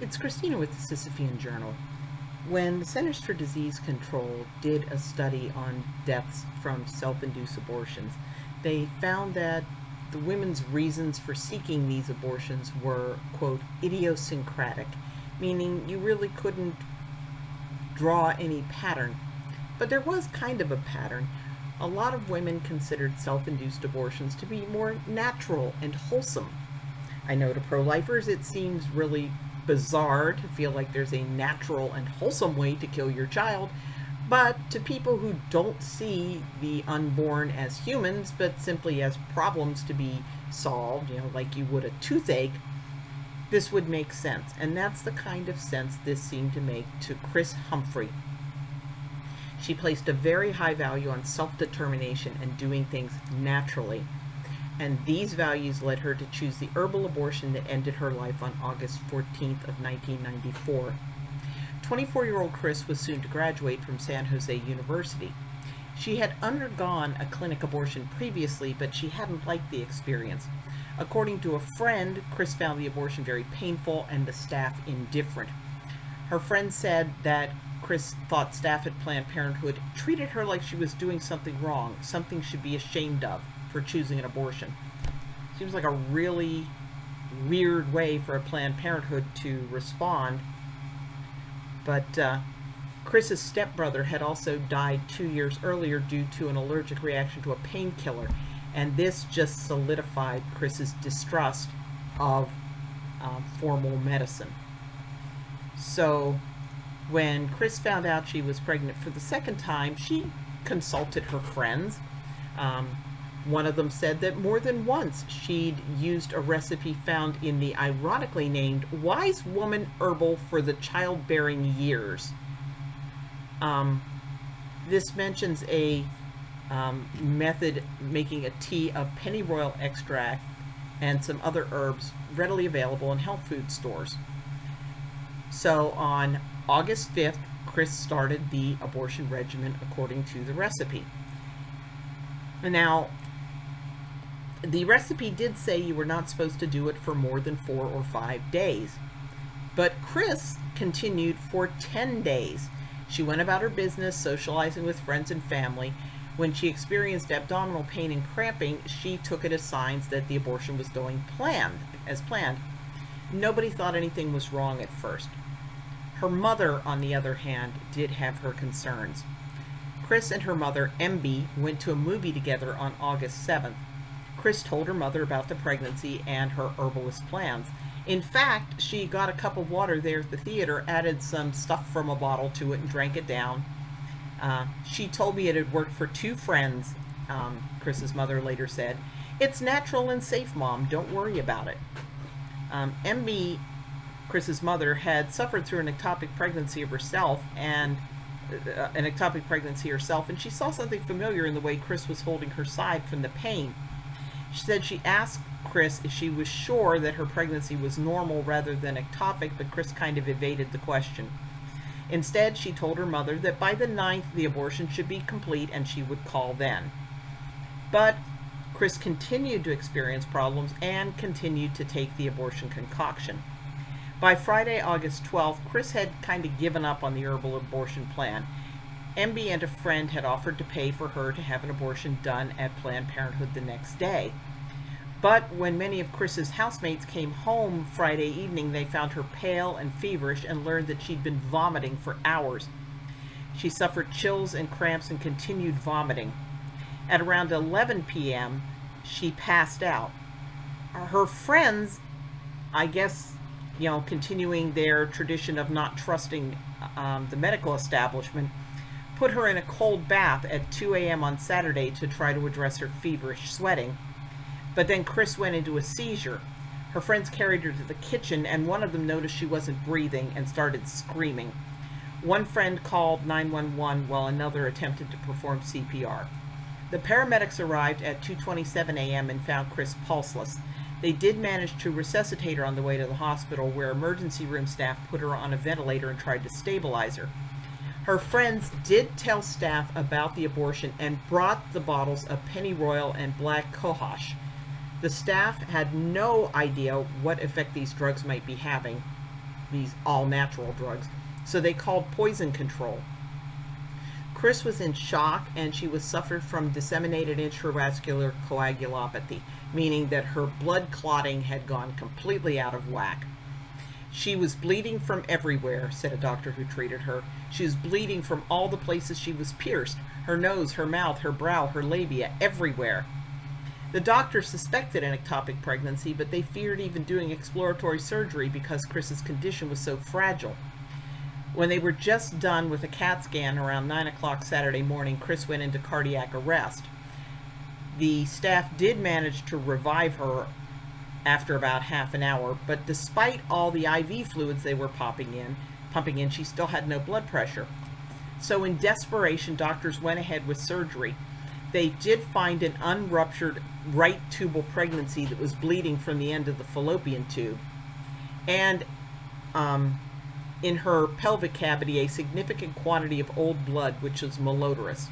It's Christina with the Sisyphean Journal. When the Centers for Disease Control did a study on deaths from self-induced abortions, they found that the women's reasons for seeking these abortions were, quote, idiosyncratic, meaning you really couldn't draw any pattern. But there was kind of a pattern. A lot of women considered self-induced abortions to be more natural and wholesome. I know to pro-lifers it seems really bizarre to feel like there's a natural and wholesome way to kill your child, but to people who don't see the unborn as humans, but simply as problems to be solved, like you would a toothache, this would make sense. And that's the kind of sense this seemed to make to Kris Humphrey. She placed a very high value on self-determination and doing things naturally. And these values led her to choose the herbal abortion that ended her life on August 14th of 1994. 24-year-old Kris was soon to graduate from San Jose University. She had undergone a clinic abortion previously, but she hadn't liked the experience. According to a friend, Kris found the abortion very painful and the staff indifferent. Her friend said that Kris thought staff at Planned Parenthood treated her like she was doing something wrong, something she'd be ashamed of for choosing an abortion. Seems like a really weird way for a Planned Parenthood to respond. But Kris's stepbrother had also died 2 years earlier due to an allergic reaction to a painkiller, and this just solidified Kris's distrust of formal medicine. So when Kris found out she was pregnant for the second time, she consulted her friends. One of them said that more than once she'd used a recipe found in the ironically named Wise Woman Herbal for the Childbearing Years. This mentions a method making a tea of pennyroyal extract and some other herbs readily available in health food stores. So on August 5th, Kris started the abortion regimen according to the recipe. Now, the recipe did say you were not supposed to do it for more than 4 or 5 days. But Kris continued for 10 days. She went about her business, socializing with friends and family. When she experienced abdominal pain and cramping, she took it as signs that the abortion was going as planned. Nobody thought anything was wrong at first. Her mother, on the other hand, did have her concerns. Kris and her mother, MB, went to a movie together on August 7th. Kris told her mother about the pregnancy and her herbalist plans. In fact, she got a cup of water there at the theater, added some stuff from a bottle to it, and drank it down. She told me it had worked for 2 friends, Kris's mother later said. "It's natural and safe, Mom. Don't worry about it." MB, Kris's mother, had suffered through an ectopic pregnancy herself, and she saw something familiar in the way Kris was holding her side from the pain. She said she asked Kris if she was sure that her pregnancy was normal rather than ectopic, but Kris kind of evaded the question. Instead, she told her mother that by the 9th the abortion should be complete and she would call then. But Kris continued to experience problems and continued to take the abortion concoction. By Friday, August 12th, Kris had kind of given up on the herbal abortion plan. MB and a friend had offered to pay for her to have an abortion done at Planned Parenthood the next day. But when many of Kris's housemates came home Friday evening, they found her pale and feverish and learned that she'd been vomiting for hours. She suffered chills and cramps and continued vomiting. At around 11 p.m., she passed out. Her friends, I guess, continuing their tradition of not trusting the medical establishment, put her in a cold bath at 2 a.m. on Saturday to try to address her feverish sweating. But then Kris went into a seizure. Her friends carried her to the kitchen, and one of them noticed she wasn't breathing and started screaming. One friend called 911 while another attempted to perform CPR. The paramedics arrived at 2:27 a.m. and found Kris pulseless. They did manage to resuscitate her on the way to the hospital, where emergency room staff put her on a ventilator and tried to stabilize her. Her friends did tell staff about the abortion and brought the bottles of pennyroyal and black cohosh. The staff had no idea what effect these drugs might be having. these all-natural drugs. So they called poison control. Kris was in shock, and she was suffered from disseminated intravascular coagulopathy, meaning that her blood clotting had gone completely out of whack. She was bleeding from everywhere, said a doctor who treated her. She was bleeding from all the places she was pierced, her nose, her mouth, her brow, her labia, everywhere. The doctor suspected an ectopic pregnancy, but they feared even doing exploratory surgery because Kris's condition was so fragile. When they were just done with a CAT scan around 9 o'clock Saturday morning, Kris went into cardiac arrest. The staff did manage to revive her after about half an hour, but despite all the IV fluids they were pumping in, she still had no blood pressure. So in desperation, doctors went ahead with surgery. They did find an unruptured right tubal pregnancy that was bleeding from the end of the fallopian tube. And in her pelvic cavity, a significant quantity of old blood, which was malodorous.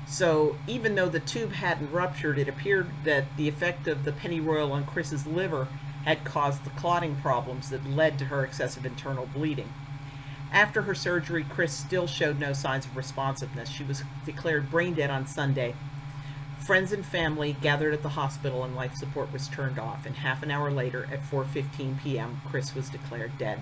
So even though the tube hadn't ruptured, it appeared that the effect of the pennyroyal on Kris's liver had caused the clotting problems that led to her excessive internal bleeding. After her surgery, Kris still showed no signs of responsiveness. She was declared brain dead on Sunday. Friends and family gathered at the hospital and life support was turned off, and half an hour later, at 4:15 p.m., Kris was declared dead.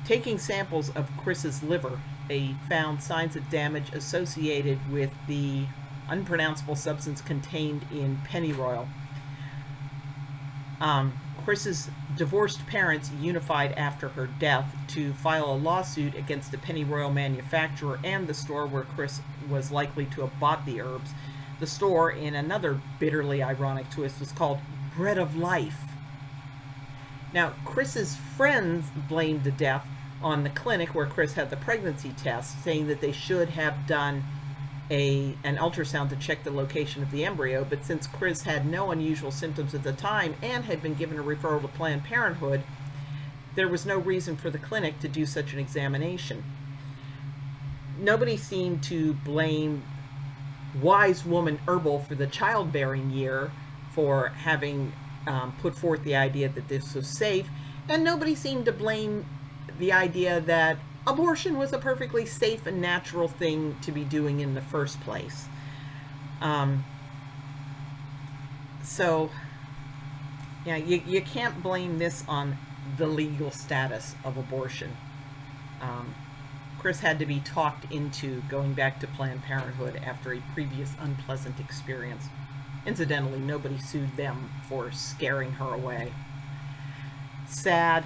Taking samples of Kris's liver, they found signs of damage associated with the unpronounceable substance contained in pennyroyal. Kris's divorced parents unified after her death to file a lawsuit against the pennyroyal manufacturer and the store where Kris was likely to have bought the herbs. The store, in another bitterly ironic twist, was called Bread of Life. Now, Kris's friends blamed the death on the clinic where Kris had the pregnancy test, saying that they should have done an ultrasound to check the location of the embryo, but since Kris had no unusual symptoms at the time and had been given a referral to Planned Parenthood, there was no reason for the clinic to do such an examination. Nobody seemed to blame wise woman Herbal for the childbearing year for having put forth the idea that this was safe, and nobody seemed to blame the idea that abortion was a perfectly safe and natural thing to be doing in the first place. So, yeah, you can't blame this on the legal status of abortion. Kris had to be talked into going back to Planned Parenthood after a previous unpleasant experience. Incidentally, nobody sued them for scaring her away. Sad.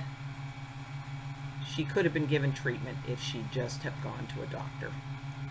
She could have been given treatment if she'd just have gone to a doctor.